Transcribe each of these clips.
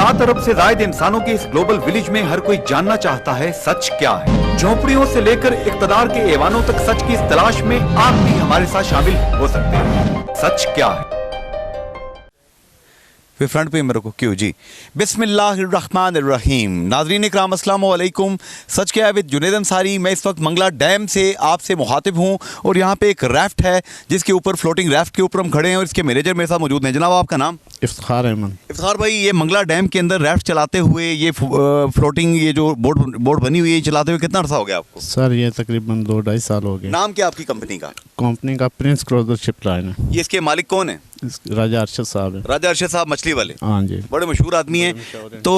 7 अरब से ज्यादा इंसानों के इस ग्लोबल विलेज में हर कोई जानना चाहता है सच क्या है। झोपड़ियों से लेकर इक्तदार के ऐवानों तक सच की इस तलाश में आप भी हमारे साथ शामिल हो सकते हैं। सच क्या है? फिर फ्रंट पे मेरे को क्यों जी। बिस्मिल्लाहिर्रहमानिर्रहीम। नाज़रीन इकराम अस्सलामु अलैकुम। सच क्या है विद जुनैद अंसारी। मैं इस वक्त मंगला डैम से आपसे मुखातिब हूँ और यहाँ पे एक राफ्ट है जिसके ऊपर फ्लोटिंग राफ्ट के ऊपर हम खड़े हैं और इसके मैनेजर मेरे साथ मौजूद हैं। जनाब आपका नाम? इफ्तिखार अहमद। इफ्तिखार भाई, ये मंगला डैम के अंदर राफ्ट चलाते हुए ये फ्लोटिंग ये जो बोट बनी हुई है चलाते हुए कितना अर्सा हो गया आपको? सर ये तकरीबन 2-2.5 साल हो गए। नाम क्या आपकी कंपनी का? कंपनी का प्रिंस क्रूजर शिप लाइन है। ये इसके मालिक कौन है? राजा अरशद साहब है। राजा अरशद साहब मछली वाले? हाँ जी, बड़े मशहूर आदमी हैं। तो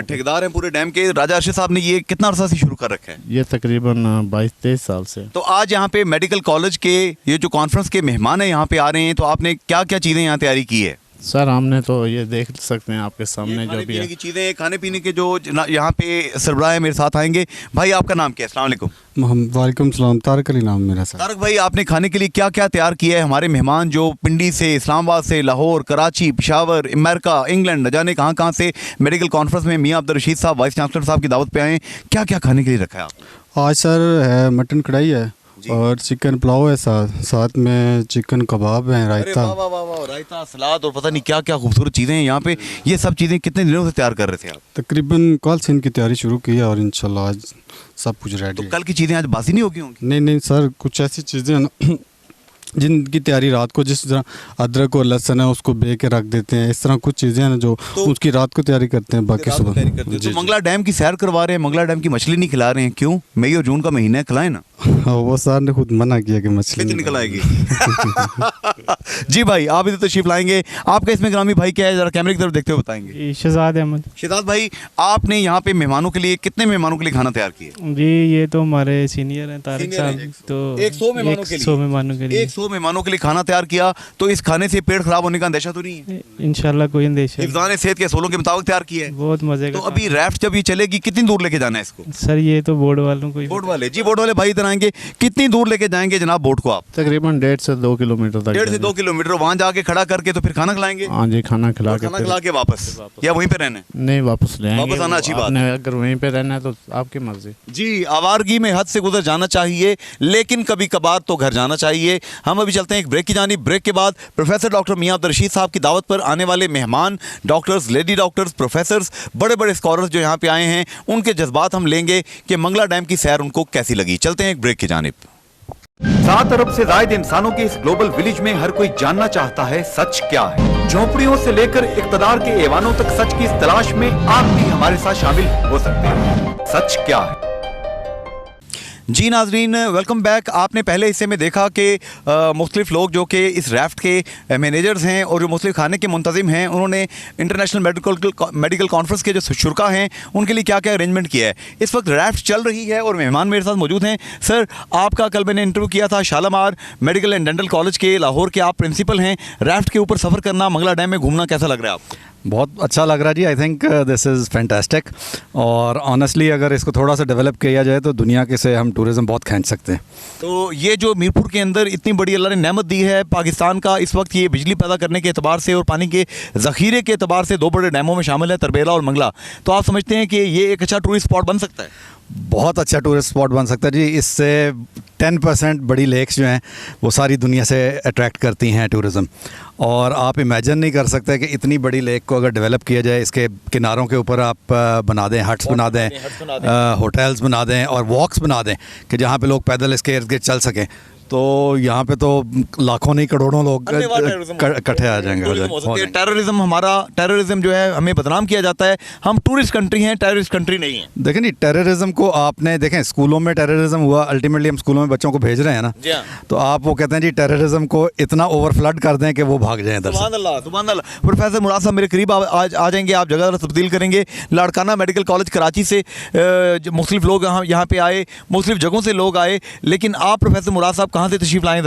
ठेकेदार हैं पूरे डैम के। राजा अरशद साहब ने ये कितना अरसा से शुरू कर रखा है? ये तकरीबन 22-23 साल से। तो आज यहाँ पे मेडिकल कॉलेज के ये जो कॉन्फ्रेंस के मेहमान है यहाँ पे आ रहे हैं, तो आपने क्या क्या चीज़ें यहाँ तैयारी की है? सर हमने तो ये देख सकते हैं आपके सामने जो भी है की चीज़ें, खाने पीने के जो यहाँ पे सरबराह है मेरे साथ आएंगे। भाई आपका नाम क्या है? अस्सलाम वालेकुम। वालेकुम सलाम। तारक अली नाम मेरा सर। तारक भाई, आपने खाने के लिए क्या क्या तैयार किया है? हमारे मेहमान जो पिंडी से, इस्लामाबाद से, लाहौर, कराची, पेशावर, अमेरिका, इंग्लैंड, न जाने कहाँ कहाँ से मेडिकल कॉन्फ्रेंस में मियाँ अब्दुल रशीद साहब वाइस चांसलर साहब की दावत पे आए हैं। क्या क्या खाने के लिए रखा है आपने? आज सर है मटन कढ़ाई है और चिकन पुलाव है, साथ में चिकन कबाब है, रायता। वाह वाह वाह, रायता, सलाद और पता नहीं क्या क्या खूबसूरत चीज़ें हैं यहाँ पे। ये सब चीज़ें कितने दिनों से तैयार कर रहे थे आप? तकरीबन कल से इनकी तैयारी शुरू की है और इंशाल्लाह आज सब कुछ रेडी तो है। कल की चीज़ें आज बासी नहीं होगी होंगी? नहीं नहीं सर, कुछ ऐसी चीज़ें हैं ना जिनकी तैयारी रात को, जिस तरह अदरक और लहसुन है उसको बे के रख देते हैं, इस तरह कुछ चीज़ें हैं ना जो तो उसकी रात को तैयारी करते हैं, बाकी सुबह। तो मंगला डैम की सैर करवा रहे हैं, मंगला डैम की मछली नहीं खिला रहे हैं, क्यों? मई और जून का महीना है, खिलाएं ना। वो सर ने खुद मना किया कि मछली नहीं निकल आएगी। जी भाई, आप इधर तशरीफ लाएंगे। आपका इसमें ग्रामी भाई क्या है, जरा कैमरे की तरफ देखते हुए बताएंगे। शहजाद अहमद। शहजाद भाई, आपने यहाँ पे मेहमानों के लिए, कितने मेहमानों के लिए खाना तैयार किया? जी ये तो हमारे सीनियर हैं तारिक साहब। तो 100 मेहमानों के लिए 100 मेहमानों के लिए 100 मेहमानों के लिए खाना तैयार किया। तो इस खाने से पेट खराब होने का अंदेशा तो नहीं है? इंशाल्लाह कोई अंदेशा। हिफ्ज़ान सेहत के असूलों के मुताबिक तैयार किया है। बहुत मजे तो का। अभी राफ्ट जब ये चलेगी कितनी दूर लेके जाना है इसको? सर ये तो बोर्ड वालों को ही। बोट वाले जी, बोट वाले भाई इधर आएंगे। कितनी दूर लेके जाएंगे जनाब बोट को आप? तकरीबन 1.5 से 2 किलोमीटर तक। 1.5 से 2 किलोमीटर वहाँ जाके खड़ा करके तो फिर खाना खिलाएंगे? हाँ जी, खाना खिला के खाना खिला के वापस या वहीं पे रहना है? नहीं, वापस ले आएंगे। वापस आना अच्छी बात आपने अगर वहीं पे रहना है तो आपकी मर्जी। जी, आवारगी में हद से गुजर जाना चाहिए, लेकिन कभी कभार तो घर जाना चाहिए। हम अभी चलते हैं एक ब्रेक की जानिब। ब्रेक के बाद प्रोफेसर डॉक्टर मियाँ अब्दुल रशीद साहब की दावत पर आने वाले मेहमान, डॉक्टर्स, लेडी डॉक्टर्स, प्रोफेसर्स, बड़े बड़े स्कॉलर्स जो यहाँ पे आए हैं, उनके जज्बात हम लेंगे कि मंगला डैम की सैर उनको कैसी लगी। चलते हैं एक ब्रेक की जानिब। 7 अरब से ज्यादा इंसानों के इस ग्लोबल विलेज में हर कोई जानना चाहता है सच क्या है। झोपड़ियों से लेकर इक्तदार के ऐवानों तक सच की इस तलाश में आप भी हमारे साथ शामिल हो सकते हैं। सच क्या है? जी नाजरीन, वेलकम बैक। आपने पहले हिस्से में देखा कि मुख्तलिफ लोग जो कि इस राफ्ट के मैनेजर्स हैं और जो मुख्तलिफ खाने के मुंतज़िम हैं, उन्होंने इंटरनेशनल मेडिकल कॉन्फ्रेंस के जो शुरा हैं उनके लिए क्या क्या अरेंजमेंट किया है। इस वक्त राफ्ट चल रही है और मेहमान मेरे साथ मौजूद हैं। सर, आपका कल मैंने इंटरव्यू किया था Shalamar medical and dental college के लाहौर के, आप प्रिंसिपल हैं। राफ्ट के ऊपर सफ़र करना, मंगला डैम में घूमना कैसा लग रहा है आपको? बहुत अच्छा लग रहा है जी। I think this is fantastic और ऑनेस्टली अगर इसको थोड़ा सा डेवलप किया जाए तो दुनिया के से हम टूरिज़्म बहुत खींच सकते हैं। तो ये जो मीरपुर के अंदर इतनी बड़ी अल्लाह ने नेमत दी है पाकिस्तान का, इस वक्त ये बिजली पैदा करने के एतबार से और पानी के ज़ख़ीरे के एतबार से 2 बड़े डैमों में शामिल है, तरबेला और मंगला। तो आप समझते हैं कि ये एक अच्छा टूरिस्ट स्पॉट बन सकता है? बहुत अच्छा टूरिस्ट स्पॉट बन सकता है जी। इससे 10% बड़ी लेक्स जो हैं वो सारी दुनिया से अट्रैक्ट करती हैं टूरिज़्म। और आप इमेजिन नहीं कर सकते कि इतनी बड़ी लेक को अगर डेवलप किया जाए, इसके किनारों के ऊपर आप बना दें, हट्स बना दें, होटल्स बना दें और वॉक्स बना दें कि जहाँ पे लोग पैदल इसके इर्द गिर्द चल सकें, तो यहाँ पे तो लाखों नहीं करोड़ों लोग इकट्ठे आ जाएंगे। टेररिज्म जो है हमें बदनाम किया जाता है, हम टूरिस्ट कंट्री हैं, टेररिस्ट कंट्री नहीं है। देखें जी, टेररिज्म को आपने देखें, स्कूलों में टेररिज्म हुआ, अल्टीमेटली हम स्कूलों में बच्चों को भेज रहे हैं ना, तो आप वो कहते हैं जी टेररिज्म को इतना ओवर फ्लड कर दें कि वो भाग जाएं इधर से। सुभान अल्लाह, सुभान अल्लाह। प्रोफेसर मुराद साहब मेरे करीब आज आ जाएंगे, आप जगह तब्दील करेंगे। लाड़काना मेडिकल कॉलेज कराची से मुख्तलिफ लोग यहाँ पे आए, मुख्तलिफ जगहों से लोग आए, लेकिन आप प्रोफेसर मुराद साहब कहाँ से तशरीफ लाएं?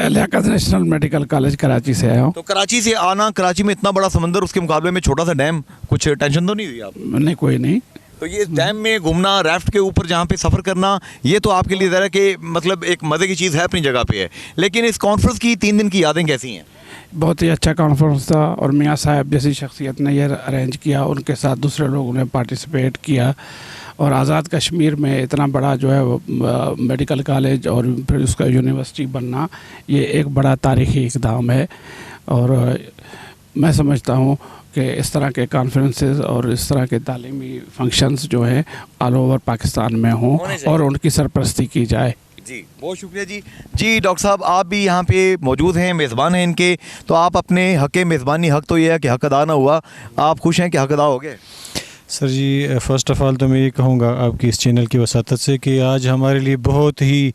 Liaquat national medical college Karachi से आया हूँ। तो कराची से आना, कराची में इतना बड़ा समंदर, उसके मुकाबले में छोटा सा डैम, कुछ टेंशन तो नहीं हुई आप? नहीं, कोई नहीं। तो ये डैम में घूमना, राफ्ट के ऊपर जहाँ पे सफ़र करना, ये तो आपके लिए ज़रा कि मतलब एक मज़े की चीज़ है, अपनी जगह पे है, लेकिन इस कॉन्फ्रेंस की 3 दिन की यादें कैसी हैं? बहुत ही अच्छा कॉन्फ्रेंस था और मियाँ साहब जैसी शख्सियत ने यह अरेंज किया, उनके साथ दूसरे लोगों ने पार्टिसिपेट किया और आज़ाद कश्मीर में इतना बड़ा जो है वो मेडिकल कॉलेज और फिर उसका यूनिवर्सिटी बनना, ये एक बड़ा तारीख़ी इक़दाम है। और मैं समझता हूँ कि इस तरह के कॉन्फ्रेंसेस और इस तरह के तालीमी फंक्शंस जो हैं ऑल ओवर पाकिस्तान में हों और उनकी सरपरस्ती की जाए। जी बहुत शुक्रिया जी। जी डॉक्टर साहब, आप भी यहाँ पे मौजूद हैं, मेज़बान हैं इनके, तो आप अपने हक़ मेज़बानी, हक़ तो ये है कि हक़ अदा ना हुआ, आप खुश हैं कि हक़ अदा हो गए? Sir ji, first of all तो मैं ये कहूँगा आपकी इस चैनल की वसातत से कि आज हमारे लिए बहुत ही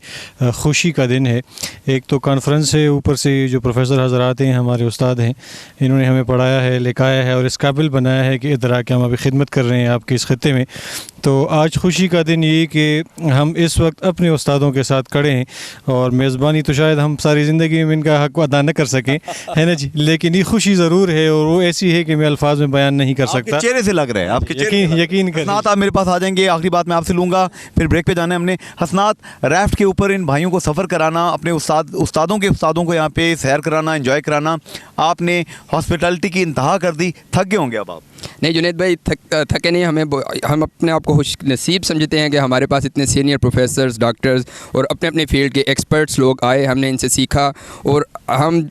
खुशी का दिन है। एक तो कॉन्फ्रेंस है, ऊपर से जो प्रोफेसर हज़रात हैं, हमारे उस्ताद हैं, इन्होंने हमें पढ़ाया है, लिखाया है और इस काबिल बनाया है कि इधर आके हम अभी खिदमत कर रहे हैं आपके इस खत्ते में। तो आज खुशी का दिन ये कि हम इस वक्त अपने उस्तादों के साथ खड़े हैं और मेज़बानी तो शायद हम सारी ज़िंदगी में इनका हक़ अदा न कर सकें, है ना जी, लेकिन ये खुशी ज़रूर है और वो ऐसी है कि मैं अल्फाज में बयान नहीं कर सकता। चेहरे से लग रहा है, आपके यकीन करें। हसनात, आप मेरे पास आ जाएंगे, आखिरी बात मैं आपसे लूँगा, फिर ब्रेक पे जाना है हमने। हसनात, राफ्ट के ऊपर इन भाइयों को सफ़र कराना, अपने उस्तादों को यहाँ पे सैर कराना, एंजॉय कराना, आपने हॉस्पिटलिटी की इंतहा कर दी, थक गए होंगे अब आप? नहीं जुनैद भाई, थके नहीं, हम अपने आप को खुश नसीब समझते हैं कि हमारे पास इतने सीनियर प्रोफेसर्स, डॉक्टर्स और अपने अपने फील्ड के एक्सपर्ट्स लोग आए, हमने इनसे सीखा और हम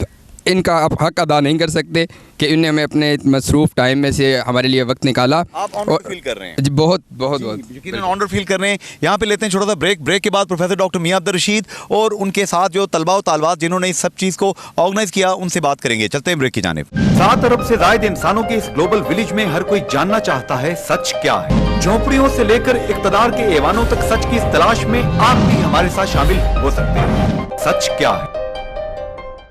इनका अब हक़ अदा नहीं कर सकते कि इन्होंने हमें अपने मसरूफ़ टाइम में से हमारे लिए वक्त निकाला। आप ऑनर फील कर रहे हैं? जी बहुत बहुत बहुत यकीनन ऑनर फील कर रहे हैं। यहाँ पे लेते हैं छोटा सा ब्रेक। ब्रेक के बाद प्रोफेसर डॉक्टर मियां अब्दुल रशीद और उनके साथ जो तलबा और तालबात जिन्होंने इस सब चीज़ को ऑर्गेनाइज किया, उनसे बात करेंगे। चलते हैं ब्रेक की जानिब। 7 अरब से ज़ायद इंसानों के इस ग्लोबल विलेज में हर कोई जानना चाहता है सच क्या है। झोपड़ियों से लेकर इक़्तिदार के ऐवानों तक सच की इस तलाश में आप भी हमारे साथ शामिल हो सकते हैं। सच क्या है?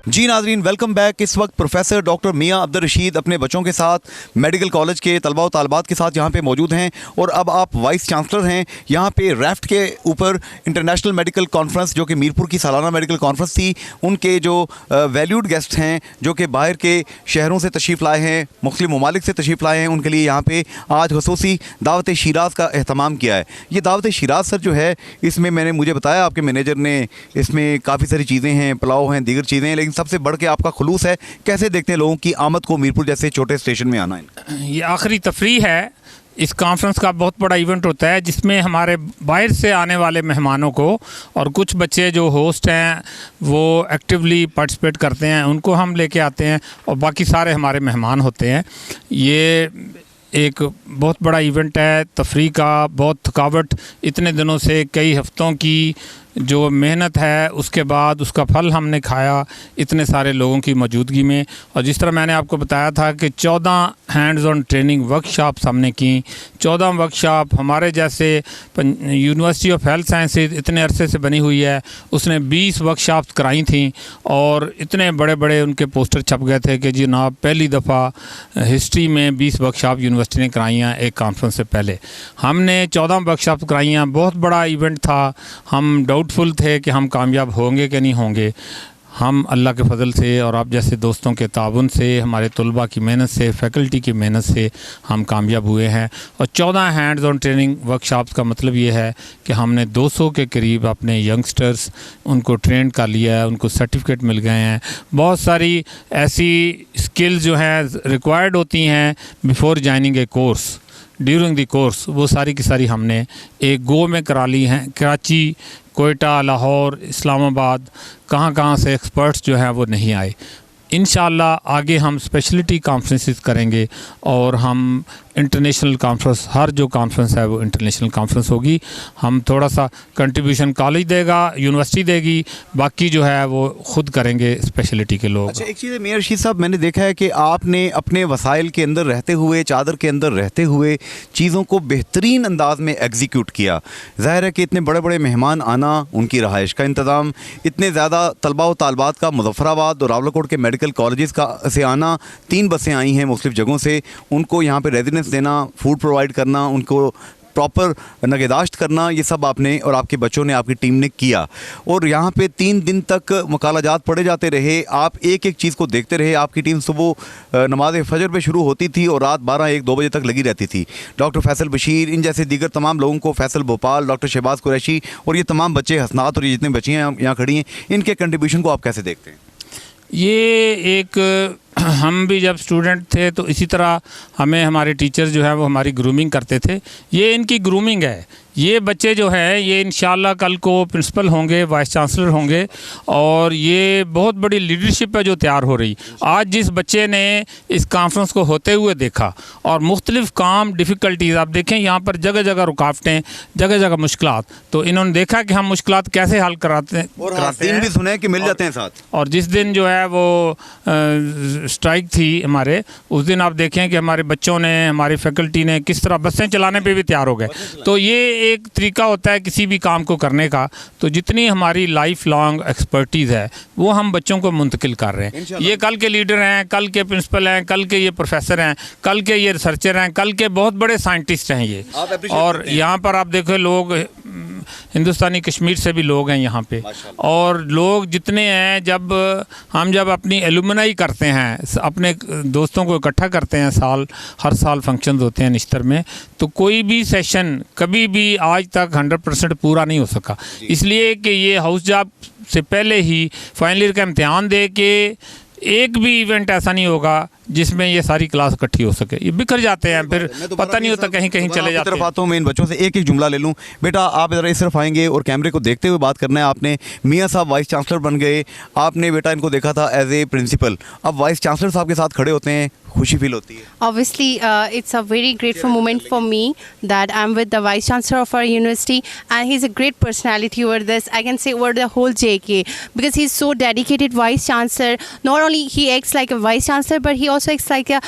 जी नाज़रीन, वेलकम बैक। इस वक्त प्रोफेसर डॉक्टर मियां अब्दुल रशीद अपने बच्चों के साथ मेडिकल कॉलेज के तलबा और तालबात के साथ यहाँ पे मौजूद हैं और अब आप वाइस चांसलर हैं। यहाँ पे राफ्ट के ऊपर इंटरनेशनल मेडिकल कॉन्फ्रेंस, जो कि मीरपुर की सालाना मेडिकल कॉन्फ्रेंस थी, उनके जो वैल्यूड गेस्ट हैं जो कि बाहर के शहरों से तशरीफ़ लाए हैं, मुख्तलिफ ममालिक से तशरीफ़ लाए हैं, उनके लिए यहाँ पे आज ख़ुसूसी दावत शिराज़ का अहतमाम किया है। ये दावत शिराज़ सर जो है, इसमें मुझे बताया आपके मैनेजर ने, इसमें काफ़ी सारी चीज़ें हैं, पुलाव हैं, दीगर चीज़ें हैं, लेकिन सबसे बढ़ के आपका खुलूस है। कैसे देखते हैं लोगों की आमद को मीरपुर जैसे छोटे स्टेशन में आना? ये आखिरी तफरी है। इस कॉन्फ्रेंस का बहुत बड़ा इवेंट होता है जिसमें हमारे बाहर से आने वाले मेहमानों को और कुछ बच्चे जो होस्ट हैं वो एक्टिवली पार्टिसिपेट करते हैं, उनको हम लेके आते हैं और बाकी सारे हमारे मेहमान होते हैं। ये एक बहुत बड़ा इवेंट है तफरी का। बहुत थकावट, इतने दिनों से कई हफ्तों की जो मेहनत है, उसके बाद उसका फल हमने खाया इतने सारे लोगों की मौजूदगी में। और जिस तरह मैंने आपको बताया था कि 14 हैंड्स ऑन ट्रेनिंग वर्कशॉप्स हमने की। 14 वर्कशॉप हमारे जैसे यूनिवर्सिटी ऑफ हेल्थ साइंसेज इतने अरसे से बनी हुई है, उसने 20 वर्कशॉप्स कराई थी और इतने बड़े बड़े उनके पोस्टर छप गए थे कि जनाब पहली दफ़ा हिस्ट्री में 20 वर्कशॉप यूनिवर्सिटी ने कराई हैं एक कॉन्फ्रेंस से पहले। हमने 14 वर्कशॉप्स कराई हैं। बहुत बड़ा इवेंट था। हम डाउटफुल थे कि हम कामयाब होंगे कि नहीं होंगे। हम अल्लाह के फ़ज़ल से और आप जैसे दोस्तों के ताउन से, हमारे तलबा की मेहनत से, फ़ैकल्टी की मेहनत से हम कामयाब हुए हैं। और 14 हैंड्स ऑन ट्रेनिंग वर्कशॉप्स का मतलब ये है कि हमने 200 के करीब अपने यंगस्टर्स उनको ट्रेंड कर लिया है, उनको सर्टिफिकेट मिल गए हैं। बहुत सारी ऐसी स्किल्स जो हैं रिक्वायर्ड होती हैं before joining A course, during the course, वो सारी की सारी हमने एक गो में करा ली हैं। कराची, कोयटा, लाहौर, इस्लामाबाद, कहाँ से एक्सपर्ट्स जो हैं वो नहीं आए। इंशाअल्लाह आगे हम स्पेशलिटी कॉन्फ्रेंसेस करेंगे और हम इंटरनेशनल कॉन्फ्रेंस, हर जो कॉन्फ्रेंस है वो इंटरनेशनल कॉन्फ्रेंस होगी। हम थोड़ा सा कंट्रीब्यूशन कॉलेज देगा, यूनिवर्सिटी देगी, बाकी जो है वो ख़ुद करेंगे स्पेशलिटी के लोग। अच्छा, एक चीज़ है मियां रशीद साहब, मैंने देखा है कि आपने अपने वसाइल के अंदर रहते हुए, चादर के अंदर रहते हुए चीज़ों को बेहतरीन अंदाज में एग्जीक्यूट किया। ज़ाहिर है कि इतने बड़े बड़े मेहमान आना, उनकी रहाइश का इंतज़ाम, इतने ज़्यादा तलबा व तालबात का मुज़फ़्फ़राबाद और रावलकोट के मेडिकल कॉलेजेस का से आना, 3 बसें आई हैं मुख्तलिफ़ जगहों से, उनको यहाँ पर रेजिडेंस देना, फूड प्रोवाइड करना, उनको प्रॉपर नगहदाश्त करना, ये सब आपने और आपके बच्चों ने, आपकी टीम ने किया। और यहाँ पे 3 दिन तक मुकालाजात पढ़े जाते रहे, आप एक एक चीज़ को देखते रहे। आपकी टीम सुबह नमाज फजर पे शुरू होती थी और रात 12-1-2 बजे तक लगी रहती थी। डॉक्टर फैसल बशीर, इन जैसे दीगर तमाम लोगों को, फैसल भोपाल, डॉक्टर शहबाज कुरैशी और ये तमाम बच्चे, हसनात और ये जितने बच्चियाँ यहाँ खड़ी हैं, इनके कंट्रीब्यूशन को आप कैसे देखते हैं? ये एक हम भी जब स्टूडेंट थे तो इसी तरह हमें हमारे टीचर जो है वो हमारी ग्रूमिंग करते थे। ये इनकी ग्रूमिंग है। ये बच्चे जो हैं ये इंशाल्लाह कल को प्रिंसिपल होंगे, वाइस चांसलर होंगे और ये बहुत बड़ी लीडरशिप है जो तैयार हो रही। आज जिस बच्चे ने इस कॉन्फ्रेंस को होते हुए देखा और मुख्तलिफ़ काम डिफ़िकल्टीज़ आप देखें यहाँ पर जगह जगह रुकावटें, जगह जगह मुश्किलात, तो इन्होंने देखा कि हम मुश्किलात कैसे हल कराते हैं भी सुने कि मिल जाते हैं साथ। और जिस दिन जो है वो स्ट्राइक थी हमारे, उस दिन आप देखें कि हमारे बच्चों ने, हमारी फैकल्टी ने किस तरह बसें चलाने पे भी तैयार हो गए। तो ये एक तरीका होता है किसी भी काम को करने का। तो जितनी हमारी लाइफ लॉन्ग एक्सपर्टीज़ है वो हम बच्चों को मुंतकिल कर रहे हैं। ये कल के लीडर हैं, कल के प्रिंसिपल हैं, कल के ये प्रोफेसर हैं, कल के ये रिसर्चर हैं, कल के बहुत बड़े साइंटिस्ट हैं ये। और यहाँ पर आप देखो लोग हिंदुस्तानी कश्मीर से भी लोग हैं यहाँ पे। और लोग जितने हैं, जब अपनी एलुमनाई करते हैं, अपने दोस्तों को इकट्ठा करते हैं, हर साल फंक्शंस होते हैं निश्तर में, तो कोई भी सेशन कभी भी आज तक 100% पूरा नहीं हो सका। इसलिए कि ये हाउस जॉब से पहले ही फाइनल ईयर का इम्तिहान दे के एक भी इवेंट ऐसा नहीं होगा जिसमें ये सारी क्लास इकट्ठी हो सके। ये बिखर जाते हैं, फिर पता नहीं होता, कहीं कहीं चले जाते हैं। आता हूँ मैं इन बच्चों से एक एक जुमला ले लूँ। बेटा आप इधर इस तरफ आएंगे और कैमरे को देखते हुए बात करना है। आपने मियाँ साहब वाइस चांसलर बन गए, आपने बेटा इनको देखा था एज ए प्रिंसिपल, अब वाइस चांसलर साहब के साथ खड़े होते हैं, खुशी फील होती है? Obviously, it's a very grateful moment for me that I'm with the Vice Chancellor of our university, and he's a great personality over this. I can say over the whole JK, because he's so dedicated Vice Chancellor. Not only he acts like a Vice Chancellor, but he also acts like a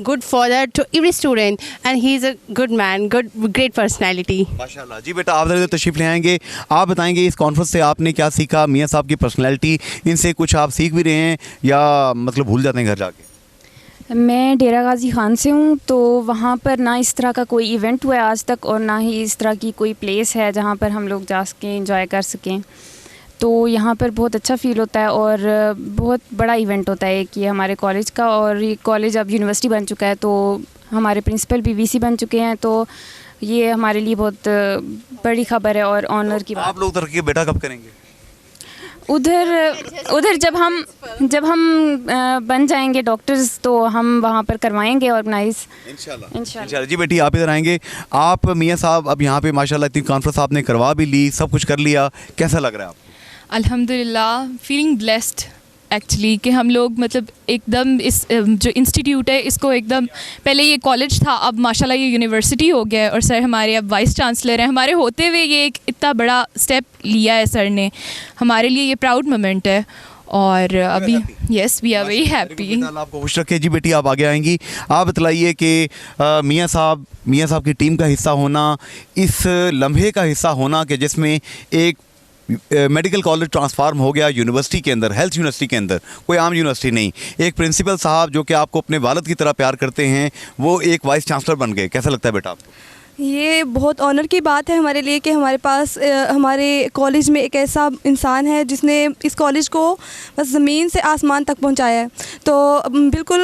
good father to every student, and he's a good man, great personality. माशाल्लाह जी। बेटा आप इधर तशरीफ ले आएंगे, आप बताएंगे इस कॉन्फ्रेंस से आपने क्या सीखा? मियाँ साहब की पर्सनैलिटी, इनसे कुछ आप सीख भी रहे हैं या मतलब भूल जाते हैं घर जाके? मैं डेरा गाजी खान से हूँ, तो वहाँ पर ना इस तरह का कोई इवेंट हुआ है आज तक, और ना ही इस तरह की कोई प्लेस है जहाँ पर हम लोग जा सकें, एंजॉय कर सकें। तो यहाँ पर बहुत अच्छा फ़ील होता है और बहुत बड़ा इवेंट होता है कि हमारे कॉलेज का, और ये कॉलेज अब यूनिवर्सिटी बन चुका है, तो हमारे प्रिंसिपल भी वीसी बन चुके हैं, तो ये हमारे लिए बहुत बड़ी खबर है और ऑनर की बात। आप लोग तरक्की बेटा कब करेंगे? उधर जब हम बन जाएंगे डॉक्टर्स, तो हम वहाँ पर करवाएंगे ऑर्गेनाइज इंशाल्लाह। जी बेटी आप इधर आएंगे। आप मियाँ साहब अब यहाँ पे माशाल्लाह इतनी कॉन्फ्रेंस आपने करवा भी ली, सब कुछ कर लिया, कैसा लग रहा है आपको? अल्हम्दुलिल्लाह, फीलिंग ब्लेस्ड एक्चुअली कि हम लोग मतलब एकदम इस जो इंस्टीट्यूट है इसको एकदम, पहले ये कॉलेज था, अब माशाल्लाह ये यूनिवर्सिटी हो गया है, और सर हमारे अब वाइस चांसलर हैं। हमारे होते हुए ये एक इतना बड़ा स्टेप लिया है सर ने, हमारे लिए ये प्राउड मोमेंट है। और अभी yes we are very happy. आपको खुश रखे। जी बेटी आप आगे आएंगी, आप बतलाइए कि मियाँ साहब की टीम का हिस्सा होना, इस लम्हे का हिस्सा होना कि जिसमें एक मेडिकल कॉलेज ट्रांसफार्म हो गया यूनिवर्सिटी के अंदर, हेल्थ यूनिवर्सिटी के अंदर, कोई आम यूनिवर्सिटी नहीं, एक प्रिंसिपल साहब जो कि आपको अपने वालिद की तरह प्यार करते हैं वो एक वाइस चांसलर बन गए, कैसा लगता है बेटा आपको? ये बहुत ऑनर की बात है हमारे लिए कि हमारे पास हमारे कॉलेज में एक ऐसा इंसान है जिसने इस कॉलेज को बस ज़मीन से आसमान तक पहुंचाया है। तो बिल्कुल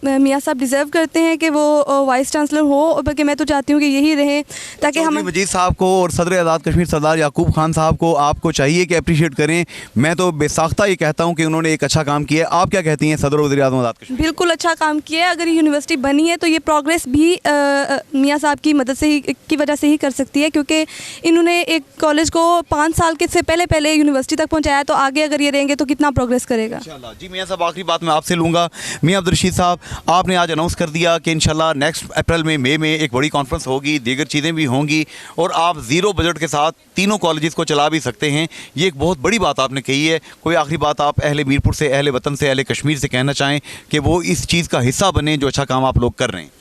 मियाँ साहब डिज़र्व करते हैं कि वो वाइस चांसलर हो, और बल्कि मैं तो चाहती हूँ कि यही रहें, ताकि हम मजीद साहब को और सदर आज़ाद कश्मीर सरदार याकूब खान साहब को आपको चाहिए कि अप्रिशिएट करें। मैं तो बेसाख्ता ये कहता हूँ कि उन्होंने एक अच्छा काम किया है। आप क्या कहती हैं सदर वज़ीर आज़म आज़ाद कश्मीर? बिल्कुल अच्छा काम किया है। अगर यूनिवर्सिटी बनी है तो ये प्रोग्रेस भी मियाँ साहब की मदद से ही, की वजह से ही कर सकती है, क्योंकि इन्होंने एक कॉलेज को 5 साल के से पहले यूनिवर्सिटी तक पहुंचाया, तो आगे अगर ये रहेंगे तो कितना प्रोग्रेस करेगा। इंशाल्लाह। जी मियाँ साहब आखिरी बात मैं आपसे लूँगा। मियाँ अब्दुल रशीद साहब, आपने आज अनाउंस कर दिया कि इंशाल्लाह नेक्स्ट अप्रैल में मई में एक बड़ी कॉन्फ्रेंस होगी, दीगर चीज़ें भी होंगी, और आप ज़ीरो बजट के साथ तीनों कॉलेजेस को चला भी सकते हैं। ये एक बहुत बड़ी बात आपने कही है। कोई आखिरी बात आप अहले मीरपुर से, अहले वतन से, अहले कश्मीर से कहना चाहें कि वो इस चीज़ का हिस्सा बने जो अच्छा काम आप लोग कर रहे हैं?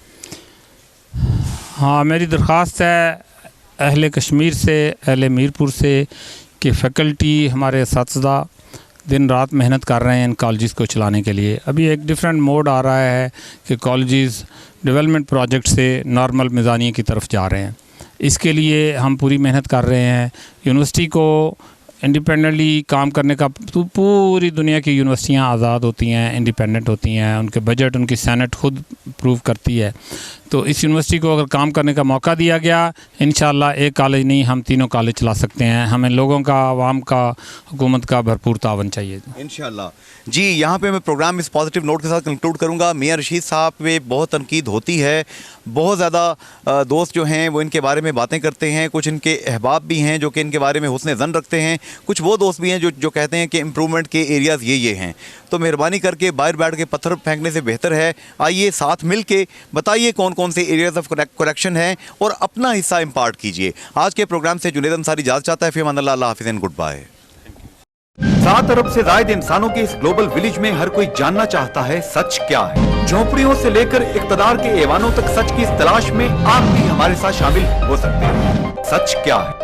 हाँ, मेरी दरख्वास्त है अहले कश्मीर से, अहले मीरपुर से कि फ़ैकल्टी, हमारे असातिज़ा दिन रात मेहनत कर रहे हैं इन कॉलेजेस को चलाने के लिए। अभी एक डिफरेंट मोड आ रहा है कि कॉलेजेस डेवलपमेंट प्रोजेक्ट से नॉर्मल मिज़ानिया की तरफ जा रहे हैं। इसके लिए हम पूरी मेहनत कर रहे हैं। यूनिवर्सिटी को इंडिपेंडेंटली काम करने का, तो पूरी दुनिया की यूनिवर्सिटियाँ आज़ाद होती हैं, इंडिपेंडेंट होती हैं, उनके बजट, उनकी सेनेट खुद प्रूव करती है। तो इस यूनिवर्सिटी को अगर काम करने का मौका दिया गया, इंशाल्लाह एक कॉलेज नहीं हम तीनों कॉलेज चला सकते हैं। हमें लोगों का, आवाम का, हुकूमत का भरपूर तावन चाहिए इंशाल्लाह। जी, यहाँ पे मैं प्रोग्राम इस पॉजिटिव नोट के साथ कंक्लूड करूँगा। मियाँ रशीद साहब पे बहुत तनकीद होती है, बहुत ज़्यादा दोस्त जो हैं वो इनके बारे में बातें करते हैं, कुछ इनके अहबाब भी हैं जो कि इनके बारे में हुस्न ज़न रखते हैं, कुछ वो दोस्त भी हैं जो कहते हैं कि इम्प्रूवमेंट के एरियाज़ ये हैं। तो मेहरबानी करके बाहर बैठ के पत्थर फेंकने से बेहतर है, आइए साथ मिल के बताइए कौन कौन से एरियाज़ ऑफ करेक्शन हैं और अपना हिस्सा इम्पार्ट कीजिए। आज के प्रोग्राम से जुनैद अंसारी इजाज़त चाहता है। फिर अल्लाह हाफ़िज़ एंड गुड बाय। 7 अरब से ज़ायद इंसानों के इस ग्लोबल विलेज में हर कोई जानना चाहता है सच क्या है। झोंपड़ियों से लेकर इक़्तिदार के ऐवानों तक सच की इस तलाश में आप भी हमारे साथ शामिल हो सकते हैं। सच क्या है?